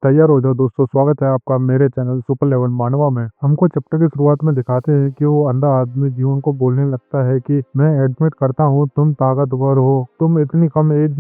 तैयार हो जाओ दोस्तों, स्वागत है आपका मेरे चैनल सुपर लेवल मानवा में। हमको चैप्टर की शुरुआत में दिखाते हैं कि वो अंधा आदमी जीवन को बोलने लगता है कि मैं एडमिट करता हूँ तुम ताकतवर हो। तुम इतनी कम एज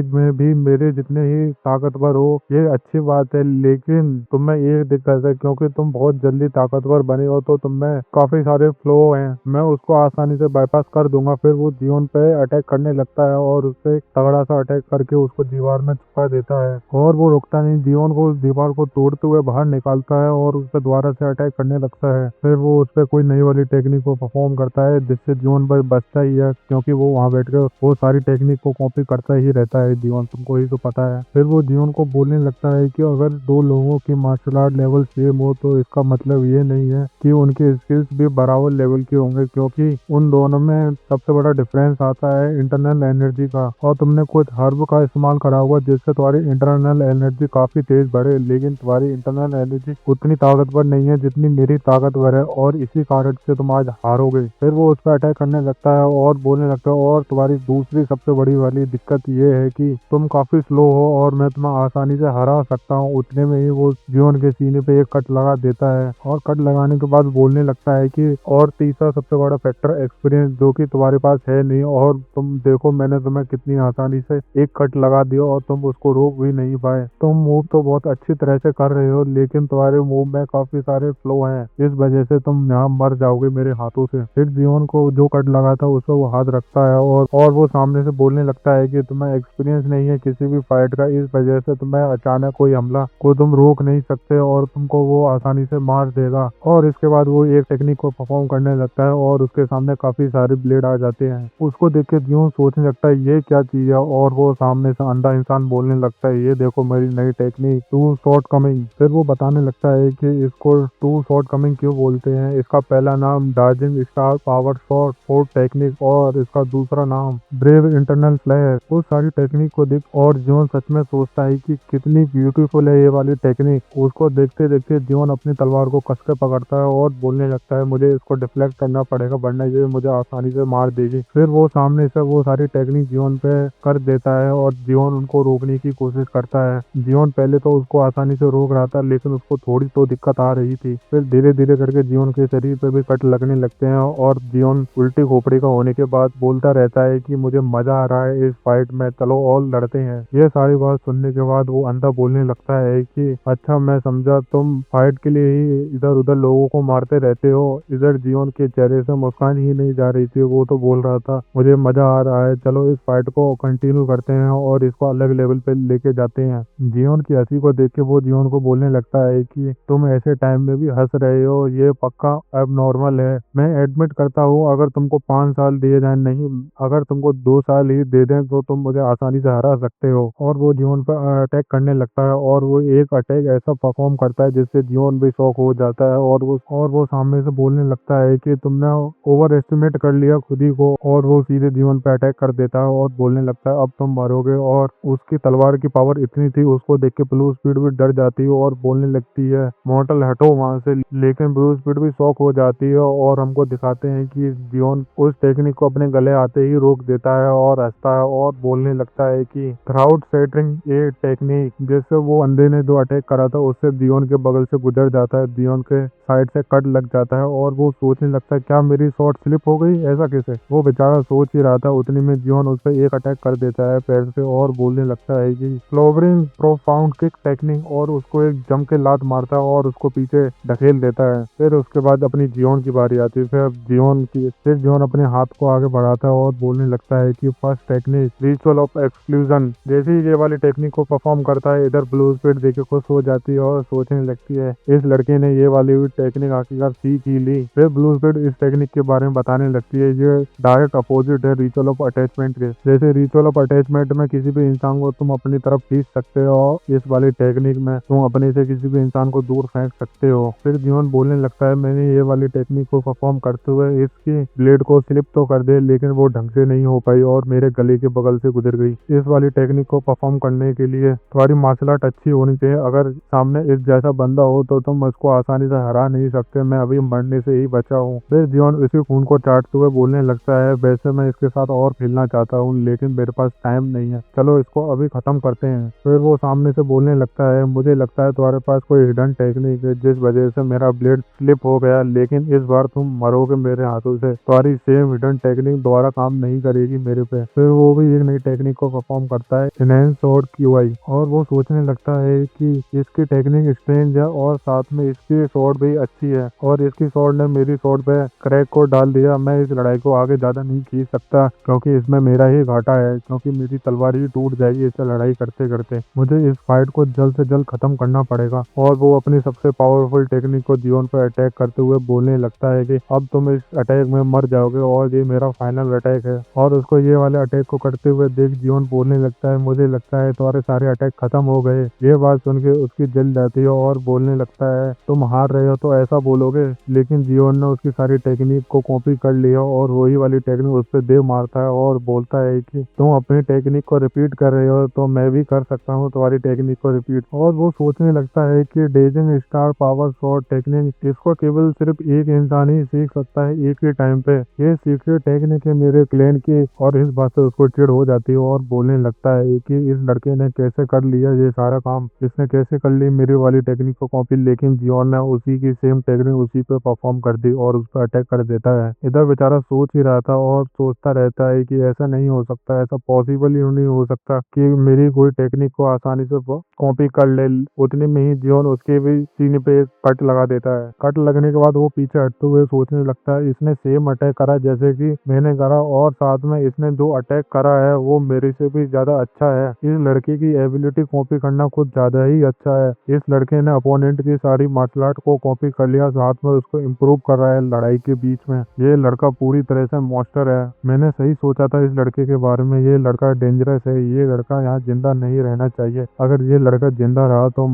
में भी मेरे जितने ही ताकतवर हो, ये अच्छी बात है। लेकिन तुम में ये दिक्कत है, क्योंकि तुम बहुत जल्दी ताकतवर बने हो तो तुम में काफी सारे फ्लो हैं। मैं उसको आसानी से बाईपास कर दूंगा। फिर वो जीवन पे अटैक करने लगता है और उससे तगड़ा सा अटैक करके उसको दीवार में छुपा देता है। और वो रुकता नहीं, जीवन को उस दीवार को तोड़ते हुए बाहर निकालता है और उस पर दोबारा से अटैक करने लगता है। फिर वो उस पर कोई नई वाली टेक्निक को परफॉर्म करता है, जिससे जीवन पर बचता ही है, क्योंकि वो वहाँ बैठ कर वो सारी टेक्निक को कॉपी करता ही रहता है। जीवन तुमको ही तो पता है। फिर वो जीवन को बोलने लगता है कि अगर दो लोगों की मार्शल आर्ट लेवल सेम हो तो इसका मतलब ये नहीं है कि उनके स्किल्स भी बराबर लेवल के होंगे, क्योंकि उन दोनों में सबसे बड़ा डिफरेंस आता है इंटरनल एनर्जी का। और तुमने कुछ हर्ब का इस्तेमाल करा होगा जिससे तुम्हारी इंटरनल एनर्जी काफी तेज बढ़े, लेकिन तुम्हारी इंटरनल एनर्जी उतनी ताकतवर नहीं है जितनी मेरी ताकतवर है, और इसी कारण से तुम आज हारोगे। फिर वो उस पर अटैक करने लगता है और बोलने लगता है, और तुम्हारी दूसरी सबसे बड़ी वाली दिक्कत ये है कि तुम काफी स्लो हो और मैं तुम्हें आसानी से हरा सकता हूँ। उतने में ही वो जीवन के सीने पे एक कट लगा देता है, और कट लगाने के बाद बोलने लगता है कि और तीसरा सबसे बड़ा फैक्टर एक्सपीरियंस, जो कि तुम्हारे पास है नहीं। और तुम देखो मैंने तुम्हें कितनी आसानी से एक कट लगा दिया और तुम उसको रोक भी नहीं पाए। तुम मूव तो बहुत अच्छी तरह से कर रहे हो, लेकिन तुम्हारे मूव में काफी सारे फ्लो हैं, इस वजह से तुम यहाँ मर जाओगे मेरे हाथों से। फिर जीवन को जो कट लगा था उस पर वो हाथ रखता है और वो सामने से बोलने लगता है कि तुम्हें एक्सपीरियंस नहीं है किसी भी फाइट का, इस वजह से तुम्हें अचानक कोई हमला को तुम रोक नहीं सकते और तुमको वो आसानी से मार देगा। और इसके बाद वो एक टेक्निक को परफॉर्म करने लगता है और उसके सामने काफी सारे ब्लेड आ जाते हैं। उसको देख के जीवन सोचने लगता है ये क्या चीज है, और वो सामने से अंधा इंसान बोलने लगता है ये देखो मेरी नई टेक्निक टू शॉर्ट कमिंग। फिर वो बताने लगता है कि इसको टू शॉर्ट कमिंग क्यों बोलते हैं। इसका पहला नाम डार्जिंग star power shot fourth technique और इसका दूसरा नाम ब्रेव इंटरनल फ्लैश। वो सारी टेक्निक को देख और जीवन सच में सोचता है कि कितनी ब्यूटीफुल है ये वाली टेक्निक। उसको देखते देखते जीवन अपनी तलवार को कस के पकड़ता है और बोलने लगता है मुझे इसको डिफ्लेक्ट करना पड़ेगा, वरना ये मुझे आसानी से मार देगी। फिर वो सामने से वो सारी टेक्निक जीवन पे कर देता है और जीवन उनको रोकने की कोशिश करता है। जीवन पहले तो उसको आसानी से रोक रहा था, लेकिन उसको थोड़ी तो दिक्कत आ रही थी। फिर धीरे धीरे करके जीवन के शरीर पे भी कट लगने लगते हैं और जीवन उल्टी खोपड़ी का होने के बाद बोलता रहता है कि मुझे मजा आ रहा है इस फाइट में, चलो और लड़ते हैं। ये सारी बात सुनने के बाद वो अंधा बोलने लगता है कि अच्छा मैं समझा, तुम फाइट के लिए ही इधर उधर लोगों को मारते रहते हो। इधर जीवन के चेहरे से मुस्कान ही नहीं जा रही थी, वो तो बोल रहा था मुझे मजा आ रहा है, चलो इस फाइट को कंटिन्यू करते हैं और इसको अलग लेवल पे लेके जाते हैं। जीवन की हंसी को देख के वो जीवन को बोलने लगता है कि तुम ऐसे टाइम में भी हंस रहे हो, ये पक्का अब नॉर्मल है। मैं एडमिट करता हूँ अगर तुमको 5 साल दिए जाए, नहीं अगर तुमको 2 साल ही दे दें तो तुम मुझे आसानी से हरा सकते हो। और वो जीवन पर अटैक करने लगता है और वो एक अटैक ऐसा परफॉर्म करता है जिससे जीवन भी शॉक हो जाता है और वो सामने से बोलने लगता है कि तुमने ओवर एस्टिमेट कर लिया खुद ही को। और वो सीधे जीवन पे अटैक कर देता है और बोलने लगता है अब तुम मरोगे। और उसकी तलवार की पावर इतनी थी, उसको देख के ब्लू स्पीड भी डर जाती है और बोलने लगती है मॉर्टल हटो वहां से। लेकिन ब्लू स्पीड भी शॉक हो जाती है और हमको दिखाते हैं कि जीवन उस टेक्निक को अपने गले आते ही रोक देता है और हंसता है और बोलने लगता है कि थ्राउट सेटरिंग ये टेक्निक, जिससे वो अंधे ने जो अटैक करा था उससे जीवन के बगल से गुजर जाता है, जीवन के साइड से कट लग जाता है। और वो सोचने लगता है क्या मेरी शॉट स्लिप हो गई, ऐसा कैसे। वो बेचारा सोच ही रहा था, उतनी में जीवन उस पर एक अटैक कर देता है पैर से और बोलने लगता है कि फ्लोवरिंग प्रोफाउंड किक टेक्निक, और उसको एक जम के लात मारता है और उसको पीछे ढकेल देता है। फिर उसके बाद अपनी जीवन की बारी आती है। फिर जीवन अपने हाथ को आगे बढ़ाता है और बोलने लगता है कि first technique ritual of exclusion. जैसे ही ये वाली टेक्निक को परफॉर्म करता है, इधर ब्लू स्पीड देखे खुश हो जाती है और सोचने लगती है इस लड़के ने ये वाली टेक्निक आखिरकार सीख ही ली। फिर ब्लू स्पीड इस टेक्निक के बारे में बताने लगती है, ये डायरेक्ट अपोजिट है रिचुअल ऑफ अटैचमेंट के। जैसे रिचुअल ऑफ अटैचमेंट में किसी भी इंसान को तुम अपनी तरफ खींच सकते हो, इस वाली टेक्निक में तुम अपने से किसी भी इंसान को दूर फेंक सकते हो। फिर जीवन बोलने लगता है मैंने ये वाली टेक्निक को परफॉर्म करते हुए इसकी ब्लेड को स्लिप तो कर दे, लेकिन वो ढंग से नहीं हो पाई और मेरे गले के बगल से गुजर गई। इस वाली टेक्निक को परफॉर्म करने के लिए तुम्हारी मार्शल आर्ट अच्छी होनी चाहिए। अगर सामने इस जैसा बंदा हो तो तुम उसको आसानी से हरा नहीं सकते, मैं अभी मरने से ही बचा हूँ। फिर जीवन उसी खून को चाटते हुए बोलने लगता है वैसे मैं इसके साथ और खेलना चाहता हूँ, लेकिन मेरे पास टाइम नहीं है, चलो इसको अभी खत्म खत्म करते हैं। फिर वो सामने से बोलने लगता है, मुझे लगता है तुम्हारे पास कोई हिडन टेक्निक है जिस वजह से मेरा ब्लेड स्लिप हो गया, लेकिन इस बार तुम मरोगे मेरे हाथों से। तुम्हारी सेम हिडन टेक्निक दोबारा काम नहीं करेगी मेरे पे। फिर वो भी एक नई टेक्निक को परफॉर्म करता है, इनहैंस स्वॉर्ड क्यूआई, और वो सोचने लगता है कि इसकी टेक्निक स्ट्रेंज है और साथ में इसकी स्वॉर्ड भी अच्छी है, और इसकी स्वॉर्ड ने मेरी स्वॉर्ड पे क्रैक को डाल दिया। मैं इस लड़ाई को आगे ज्यादा नहीं खींच सकता क्योंकि इसमें मेरा ही घाटा है, क्योंकि मेरी तलवार ही टूट जाएगी इससे लड़ाई करते करते। मुझे इस फाइट को जल्द से जल्द खत्म करना पड़ेगा। और वो अपनी सबसे पावरफुल टेक्निक को जियोन पर अटैक करते हुए बोलने लगता है कि अब तुम इस अटैक में मर जाओगे और ये मेरा फाइनल अटैक है। और उसको ये वाले अटैक को करते हुए देख जियोन बोलने लगता है, मुझे लगता है तुम्हारे सारे अटैक खत्म हो गए। ये बात सुन के उसकी जल जाती है और बोलने लगता है, तुम हार रहे हो तो ऐसा बोलोगे। लेकिन जियोन ने उसकी सारी टेक्निक को कॉपी कर लिया और वही वाली टेक्निक उस पर देव मारता है और बोलता है कि तुम अपनी टेक्निक को रिपीट कर रहे हो तो मैं भी कर सकता हूँ तुम्हारी टेक्निक को रिपीट। और वो सोचने लगता है कि डेजिंग स्टार पावर स्वॉर्ड टेक्निक इसको केवल सिर्फ एक इंसान ही सीख सकता है एक ही टाइम पे। ये सीक्रेट टेक्निक है मेरे क्लैन की। और इस बात से उसको चिढ़ हो जाती है और बोलने लगता है कि इस लड़के ने कैसे कर लिया ये सारा काम, इसने कैसे कर ली मेरी वाली टेक्निक को कॉपी। लेकिन जियोन ने उसी की सेम टेक्निक उसी पे परफॉर्म कर दी और उस पर अटैक कर देता है। इधर बेचारा सोच ही रहा था और सोचता रहता है कि ऐसा नहीं हो सकता, ऐसा पॉसिबल ही नहीं हो सकता कि मेरी कोई टेक्निक को आसानी से कॉपी कर ले। उतने में ही जियोन उसके भी सीने पे एक कट लगा देता है। कट लगने के बाद वो पीछे हटते हुए सोचने लगता है, इसने सेम अटैक करा जैसे कि मैंने करा, और साथ में इसने जो अटैक करा है वो मेरे से भी ज्यादा अच्छा है। इस लड़के की एबिलिटी कॉपी करना कुछ ज्यादा ही अच्छा है। इस लड़के ने अपोनेंट की सारी मार्शल आर्ट को कॉपी कर लिया, साथ में उसको इम्प्रूव कर रहा है लड़ाई के बीच में। ये लड़का पूरी तरह से मॉन्स्टर है। मैंने सही सोचा था इस लड़के के बारे में, ये लड़का डेंजरस है, ये लड़का यहाँ जिंदा नहीं रहना चाहिए। अगर ये लड़का जिंदा रहा तो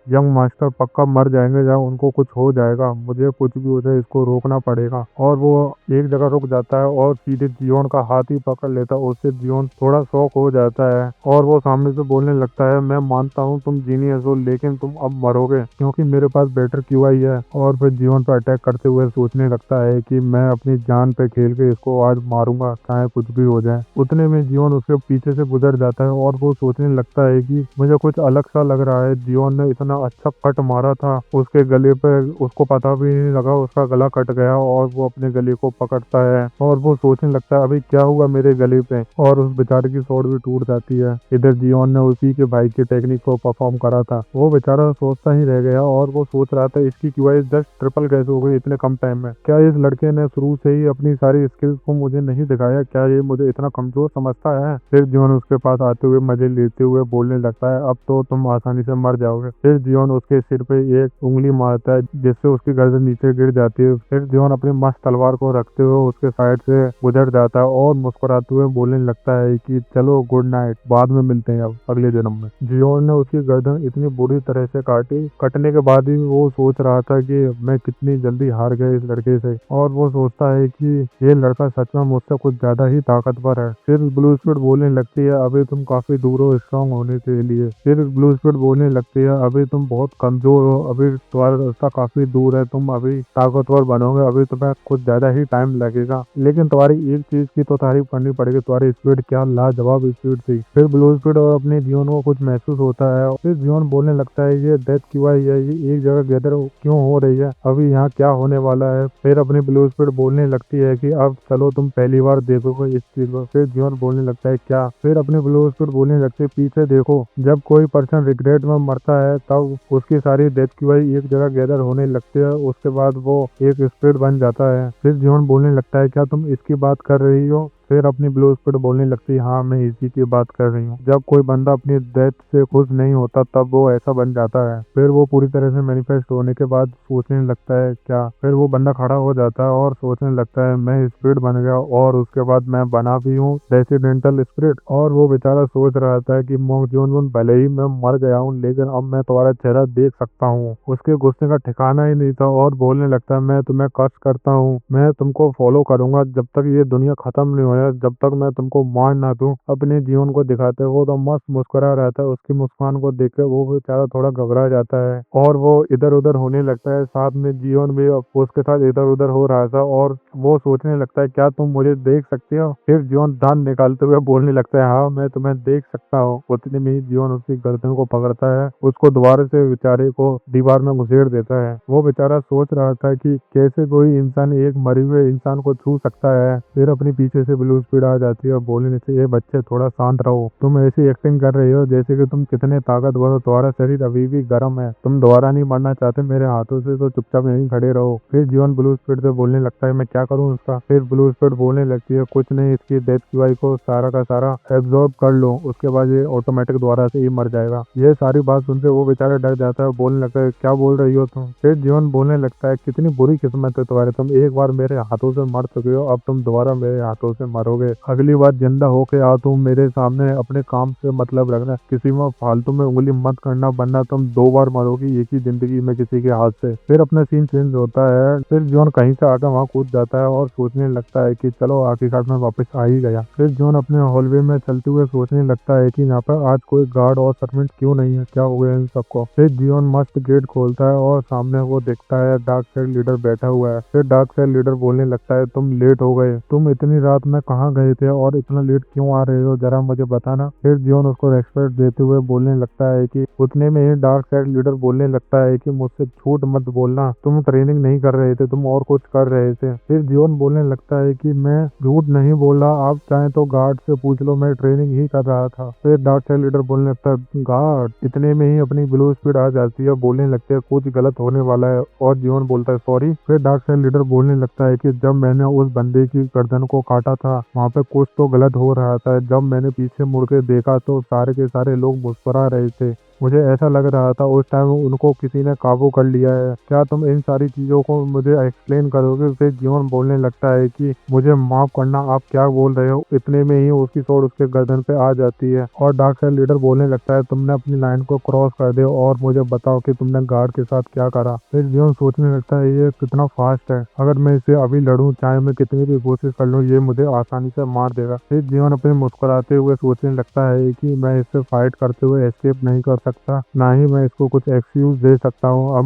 यंग मास्टर पक्का मर जाएंगे या उनको कुछ हो जाएगा। मुझे कुछ भी हो जाए इसको रोकना पड़ेगा। और वो एक जगह रुक जाता है और सीधे जियोन का हाथ ही पकड़ लेता है। उससे जियोन थोड़ा शॉक हो जाता है और वो सामने से बोलने लगता है, मैं मानता हूँ तुम जीनियस हो, लेकिन तुम अब मरोगे क्योंकि मेरे पास बेटर क्यूआई है। और फिर जियोन पर अटैक करते हुए सोचने लगता है कि मैं अपनी जान पे खेल के इसको आज मारूंगा चाहे कुछ भी हो जाए। उतने में जियोन उसके पीछे से गुजर जाता है और वो सोचने लगता है कि मुझे कुछ अलग सा लग रहा है। जियोन ने इतना अच्छा कट मारा था उसके गले पे, उसको पता भी नहीं लगा उसका गला कट गया। और वो अपने गले को पकड़ता है और वो सोचने लगता है अभी क्या हुआ मेरे गले पे, और उस बेचारे की स्वॉर्ड भी टूट जाती है। इधर जियोन ने उसी के भाई की टेक्निक को परफॉर्म करा था। वो बेचारा सोचता ही रह गया और वो सोच रहा था इसकी क्यूआई जस्ट ट्रिपल कैसे हो गई इतने कम टाइम में। क्या इस लड़के ने शुरू से ही अपनी सारी स्किल्स को मुझे नहीं दिखाया? क्या ये मुझे इतना कमजोर समझता है? फिर जियोन उसके पास आते हुए मजे लेते हुए बोलने लगता है, अब तो तुम आसानी से मर जाओगे। फिर जियोन उसके सिर पे एक उंगली मारता है जिससे उसकी गर्दन नीचे गिर जाती है। फिर जियोन अपनी मस्त तलवार को रखते हुए उसके साइड से गुजर जाता है और मुस्कुराते हुए बोलने लगता है कि चलो गुड नाइट, बाद में मिलते हैं अब अगले जन्म में। जियोन ने उसकी गर्दन इतनी बुरी तरह से काटी, कटने के बाद ही वो सोच रहा था कि मैं कितनी जल्दी हार गया इस लड़के से। और वो सोचता है कि ये लड़का सच में मुझसे कुछ ज्यादा ही ताकतवर है। फिर ब्लू स्पिरिट बोलने लगती है, अभी तुम काफी दूर हो स्ट्रॉन्ग होने के लिए। फिर ब्लू स्पिरिट बोलने लगती है, अभी तुम बहुत कमजोर हो, अभी तुम्हारा रास्ता काफी दूर है, तुम अभी ताकतवर बनोगे, अभी तुम्हें कुछ ज्यादा ही टाइम लगेगा। लेकिन तुम्हारी एक चीज की तो तारीफ करनी पड़ेगी, तुम्हारी स्पीड क्या लाजवाब स्पीड थी। फिर ब्लू स्पीड और अपने जीवन को कुछ महसूस होता है। फिर जीवन बोलने लगता है, ये डेथ क्यों आई है, ये एक जगह गैदर क्यों हो रही है, अभी यहाँ क्या होने वाला है। फिर अपनी ब्लू स्पीड बोलने लगती है कि अब चलो तुम पहली बार देखोगे इस चीज को। फिर जीवन बोलने लगता है क्या। फिर अपनी ब्लू स्पीड बोलने लगती है, पीछे देखो, जब कोई पर्सन रिग्रेट में मरता है तब उसकी सारी डेथ की वही एक जगह गैदर होने लगती है, उसके बाद वो एक स्पिरिट बन जाता है। फिर जीवन बोलने लगता है, क्या तुम इसकी बात कर रही हो। फिर अपनी ब्लू स्पिरिट बोलने लगती है, हाँ मैं इसी की बात कर रही हूँ। जब कोई बंदा अपनी डेथ से खुश नहीं होता तब वो ऐसा बन जाता है। फिर वो पूरी तरह से मैनिफेस्ट होने के बाद सोचने लगता है क्या। फिर वो बंदा खड़ा हो जाता है और सोचने लगता है मैं स्पिरिट बन गया, और उसके बाद मैं बना भी हूँ रेसिडेंटल स्पिरिट। और वो बेचारा सोच रहा था कि मोंग जून भले ही मैं मर गया हूँ लेकिन अब मैं तुम्हारा चेहरा देख सकता हूँ। उसके गुस्से का ठिकाना ही नहीं था और बोलने लगता है, मैं तुम्हें कर्ज करता हूँ, मैं तुमको फॉलो करूंगा जब तक ये दुनिया खत्म नहीं हो है, जब तक मैं तुमको मार ना दूं। अपने जीवन को दिखाते वो तो मस्त मुस्कुरा रहता है। उसकी मुस्कान को देख के वो बेचारा थोड़ा घबरा जाता है और वो इधर उधर होने लगता है। साथ में जीवन भी उसके साथ इधर उधर हो रहा था और वो सोचने लगता है क्या तुम मुझे देख सकते हो। फिर जीवन दांत निकालते हुए बोलने लगता है हाँ मैं तुम्हें देख सकता हूँ। उतने में ही जीवन उसकी गर्दन को पकड़ता है, उसको दोबारा से बेचारे को दीवार में घुसेड़ देता है। वो बेचारा सोच रहा था कि कैसे कोई इंसान एक मरे हुए इंसान को छू सकता है। फिर अपनी पीछे से ब्लू स्पीड आ जाती है और बोलने से ये बच्चे थोड़ा शांत रहो, तुम ऐसी एक्टिंग कर रही हो जैसे कि तुम कितने ताकतवर हो, तुम्हारा शरीर अभी भी गर्म है, तुम दोबारा नहीं मरना चाहते मेरे हाथों से तो चुपचाप यहीं खड़े रहो। फिर जीवन ब्लू स्पीड से बोलने लगता है मैं क्या करूँ उसका। फिर ब्लू स्पीड बोलने लगती है कुछ नहीं, इसकी डेथ क्यूआई को सारा का सारा एब्जॉर्ब कर लो, उसके बाद ये ऑटोमेटिक दोबारा से ही मर जाएगा। ये सारी बात सुनते वो बेचारा डर जाता है, बोलने लगता है क्या बोल रही हो तुम। फिर जीवन बोलने लगता है कितनी बुरी किस्मत है तुम्हारी, तुम एक बार मेरे हाथों से मर चुके हो, अब तुम दोबारा मेरे हाथों से मरोगे। अगली बार जिंदा होके आओ तुम मेरे सामने, अपने काम से मतलब रखना, किसी में फालतू में उंगली मत करना वरना तुम 2 बार मरोगी एक ही जिंदगी में किसी के हाथ से। फिर अपना सीन चेंज होता है। फिर जॉन कहीं से आकर वहाँ कूद जाता है और सोचने लगता है कि चलो आखिरकार मैं वापस आ ही गया। फिर जॉन अपने हॉलवे में चलते हुए सोचने लगता है कि यहाँ पर आज कोई गार्ड और सर्वेंट क्यों नहीं है, क्या हो गया इन सबको। फिर जॉन मस्त गेट खोलता है और सामने वो देखता है डार्क साइड लीडर बैठा हुआ है। फिर डार्क साइड लीडर बोलने लगता है तुम लेट हो गए, तुम इतनी रात में कहाँ गए थे और इतना लेट क्यों आ रहे हो, जरा मुझे बताना। फिर जॉन उसको रेस्पेक्ट देते हुए बोलने लगता है कि उतने में ही डार्क साइड लीडर बोलने लगता है कि मुझसे झूठ मत बोलना, तुम ट्रेनिंग नहीं कर रहे थे, तुम और कुछ कर रहे थे। फिर जॉन बोलने लगता है कि मैं झूठ नहीं बोल रहा, आप चाहें तो गार्ड से पूछ लो, मैं ट्रेनिंग ही कर रहा था। फिर डार्क साइड लीडर बोलने लगता है गार्ड। इतने में ही अपनी ब्लू स्पीड आ जाती है, बोलने लगते हैं कुछ गलत होने वाला है और जॉन बोलता है सॉरी। फिर डार्क साइड लीडर बोलने लगता है कि जब मैंने उस बंदे की गर्दन को काटा था वहाँ पे कुछ तो गलत हो रहा था, जब मैंने पीछे मुड़ के देखा तो सारे के सारे लोग मुस्कुरा रहे थे, मुझे ऐसा लग रहा था उस टाइम उनको किसी ने काबू कर लिया है, क्या तुम इन सारी चीजों को मुझे एक्सप्लेन करोगे। फिर जीवन बोलने लगता है कि मुझे माफ करना, आप क्या बोल रहे हो। इतने में ही उसकी स्वॉर्ड उसके गर्दन पे आ जाती है और डार्क साइड लीडर बोलने लगता है तुमने अपनी लाइन को क्रॉस कर दे और मुझे बताओ कि तुमने गार्ड के साथ क्या करा। फिर जीवन सोचने लगता है ये कितना फास्ट है, अगर मैं इसे अभी लड़ूं चाहे मैं कितनी भी कोशिश कर लूं ये मुझे आसानी से मार देगा। फिर जीवन अपने मुस्कुराते हुए सोचने लगता है कि मैं इससे फाइट करते हुए एस्केप नहीं कर सकता, ना ही मैं इसको कुछ एक्सक्यूज दे सकता हूँ।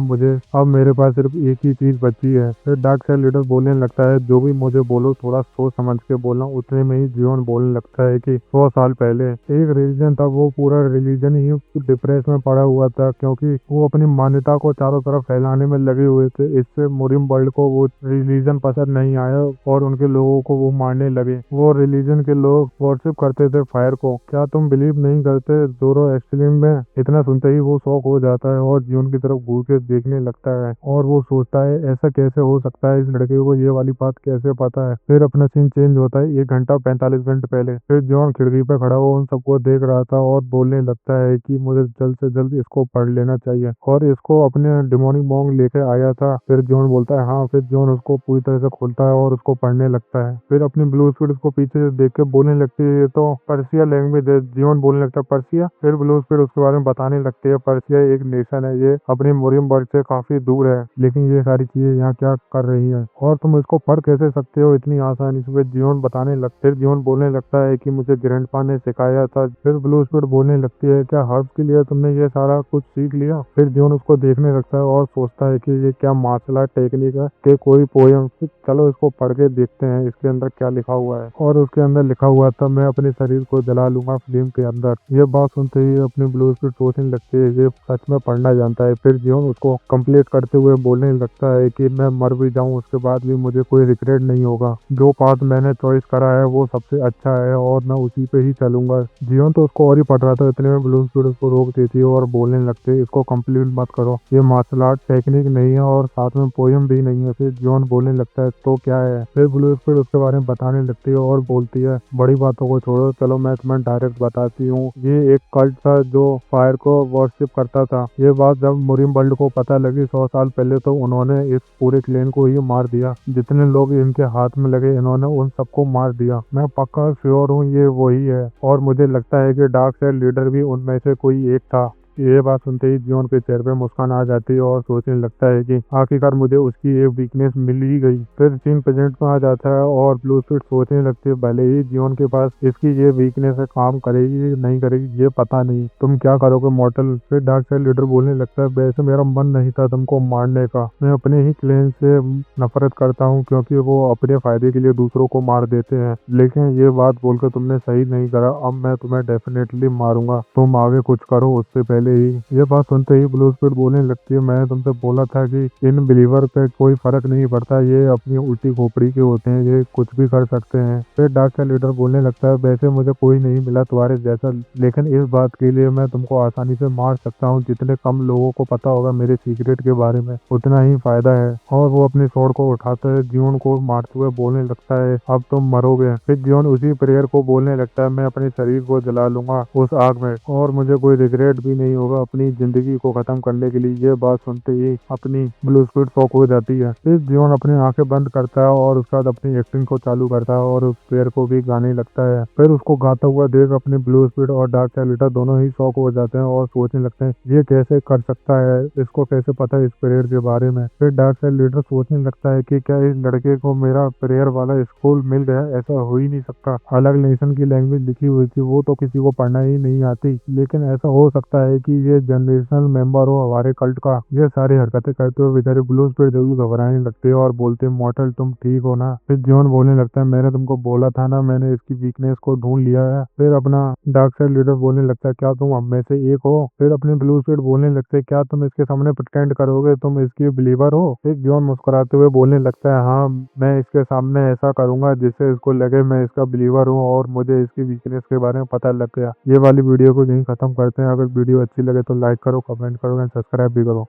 अब मेरे पास सिर्फ एक ही चीज बची है। फिर डार्क साइड लीडर बोलने लगता है जो भी मुझे बोलो थोड़ा सोच समझ के बोलना। उतने में ही जीवन बोलने लगता है कि 100 साल पहले एक रिलीजन था, वो पूरा रिलीजन ही डिप्रेस में पड़ा हुआ था क्योंकि वो अपनी मान्यता को चारों तरफ फैलाने में लगे हुए थे। इससे मुरिम वर्ल्ड को वो रिलीजन पसंद नहीं आया और उनके लोगों को वो मारने लगे। वो रिलीजन के लोग वर्शिप करते थे फायर को। क्या तुम बिलीव नहीं करते, जोरो एक्सट्रीम में इतना सुनते ही वो शॉक हो जाता है और जीवन की तरफ घूर के देखने लगता है और वो सोचता है ऐसा कैसे हो सकता है, इस लड़के को ये वाली बात कैसे पता है। फिर अपना सीन चेंज होता है 1 घंटा 45 मिनट पहले। फिर जॉन खिड़की पे खड़ा हुआ उन सबको देख रहा था और बोलने लगता है कि मुझे जल्द से जल्द इसको पढ़ लेना चाहिए और इसको अपने डिमोनिक मॉन्ग लेके आया था। फिर जॉन बोलता है हाँ। फिर जॉन उसको पूरी तरह से खोलता है और उसको पढ़ने लगता है। फिर अपनी ब्लू स्पीड उसको पीछे से देख के बोलने लगती है ये तो पर्सिया लैंग्वेज है। जीवन बोलने लगता है पर्सिया। फिर ब्लू स्पीड उसके बारे में बताने लगती है पर्सिया एक नेशन है, ये अपने मोरियम वर्ल्ड से काफी दूर है, लेकिन ये सारी चीजें यहाँ क्या कर रही है और तुम इसको पढ़ कैसे सकते हो इतनी आसानी से। जीवन बताने लगता फिर जीवन बोलने लगता है कि मुझे ग्रैंडपा ने सिखाया था। फिर ब्लू स्पीड बोलने लगती है क्या हर्ब्स के लिए तुमने ये सारा कुछ सीख लिया। फिर जीवन उसको देखने लगता है और सोचता है कि ये क्या मार्शल आर्ट टेक्निक है कि कोई पोयम। चलो इसको पढ़ के देखते हैं इसके अंदर क्या लिखा हुआ है। और उसके अंदर लिखा हुआ था मैं अपने शरीर को जला लूंगा फ्लेम के अंदर। ये बात सुनते ही अपनी ब्लू स्पीड सोचने लगती है ये सच में पढ़ना जानता है। फिर जीवन उसको कंप्लीट करते हुए बोलने लगता है कि मैं मर भी जाऊं उसके बाद भी मुझे कोई रिग्रेट नहीं होगा, जो पाथ मैंने चॉइस करा है वो सबसे अच्छा है और मैं उसी पे ही चलूंगा। जीवन तो उसको और ही पढ़ रहा था, इतने में ब्लू स्पीड उसको रोक देती है और बोलने लगते है इसको कंप्लीट मत करो, ये मार्शल आर्ट टेक्निक नहीं है और साथ में पोयम भी नहीं है। फिर जीवन बोलने लगता है तो क्या है। फिर ब्लू स्पीड उसके बारे में बताने लगती है और बोलती है बड़ी बातों को छोड़ो, चलो मैं तुम्हें डायरेक्ट बताती हूँ। ये एक कल्ट था जो फायर को वर्शिप करता था। ये बात जब मुरिम वर्ल्ड को पता लगी 100 साल पहले तो उन्होंने इस पूरे क्लेन को ही मार दिया। जितने लोग इनके हाथ में लगे इन्होंने उन सबको मार दिया। मैं पक्का श्योर हूँ ये वही है और मुझे लगता है कि डार्क साइड लीडर भी उनमें से कोई एक था। ये बात सुनते ही जियोन के चेहरे पे मुस्कान आ जाती है और सोचने लगता है कि आखिरकार मुझे उसकी एक वीकनेस मिल ही गई। फिर सीन प्रेजेंट में आ जाता है और ब्लू स्पीड सोचने लगती है भले ही जियोन के पास इसकी ये वीकनेस है, काम करेगी नहीं करेगी ये पता नहीं, तुम क्या करोगे मॉर्टल। फिर डार्क साइड लीडर बोलने लगता है वैसे मेरा मन नहीं था तुमको मारने का, मैं अपने ही क्लेन से नफरत करता हूँ क्योंकि वो अपने फायदे के लिए दूसरों को मार देते हैं, लेकिन ये बात बोलकर तुमने सही नहीं करा, अब मैं तुम्हें डेफिनेटली मारूंगा, तुम आगे कुछ करो उससे पहले ही। ये बात सुनते ही ब्लू स्पीड बोलने लगती है मैंने तुमसे बोला था कि इन बिलीवर पे कोई फर्क नहीं पड़ता, ये अपनी उल्टी खोपड़ी के होते हैं, ये कुछ भी कर सकते हैं। फिर डार्क साइड लीडर बोलने लगता है वैसे मुझे कोई नहीं मिला तुम्हारे जैसा, लेकिन इस बात के लिए मैं तुमको आसानी से मार सकता हूँ, जितने कम लोगों को पता होगा मेरे सीक्रेट के बारे में उतना ही फायदा है। और वो अपनी स्वॉर्ड को उठाता है जियोन को मारते हुए बोलने लगता है अब तुम मरोगे। फिर जियोन उसी प्रेयर को बोलने लगता है मैं अपने शरीर को जला लूंगा उस आग में और मुझे कोई रिग्रेट भी नहीं होगा अपनी जिंदगी को खत्म करने के लिए। ये बात सुनते ही अपनी ब्लू स्पीड शॉक हो जाती है। फिर जियोन अपनी आंखें बंद करता है और उसके बाद अपनी एक्टिंग को चालू करता है और उस प्रेयर को भी गाने लगता है। फिर उसको गाता हुआ देख अपनी ब्लू स्पीड और डार्क साइड लीडर दोनों ही शॉक हो जाते हैं और सोचने लगते हैं ये कैसे कर सकता है, इसको कैसे पता है इस प्रेयर के बारे में। फिर डार्क साइड लीडर सोचने लगता है कि क्या इस लड़के को मेरा प्रेयर वाला स्कूल मिल गया, ऐसा हो ही नहीं सकता, अलग नेशन की लैंग्वेज लिखी हुई थी वो तो किसी को पढ़ना ही नहीं आती, लेकिन ऐसा हो सकता है कि ये जनरेशनल मेंबर हो हमारे कल्ट का। ये सारी हरकतें करते हुए बेचारे ब्लू स्पीड जरूर घबराने लगते हैं और बोलते हैं मॉर्टल तुम ठीक हो ना। फिर जॉन बोलने लगता है मैंने तुमको बोला था ना, मैंने इसकी वीकनेस को ढूंढ लिया है। फिर अपना डार्क साइड लीडर बोलने लगता है क्या तुम हम में से एक हो। फिर अपने ब्लू स्पीड बोलने लगते हैं क्या तुम इसके सामने प्रिटेंड करोगे, तुम इसकी बिलीवर हो। फिर जॉन मुस्कुराते हुए बोलने लगता है हाँ मैं इसके सामने ऐसा करूंगा जिससे इसको लगे मैं इसका बिलीवर हूँ और मुझे इसकी वीकनेस के बारे में पता लग गया। ये वाली वीडियो को यहीं खत्म करते हैं। अगर वीडियो अच्छी लगे तो लाइक करो, कमेंट करो एंड सब्सक्राइब भी करो।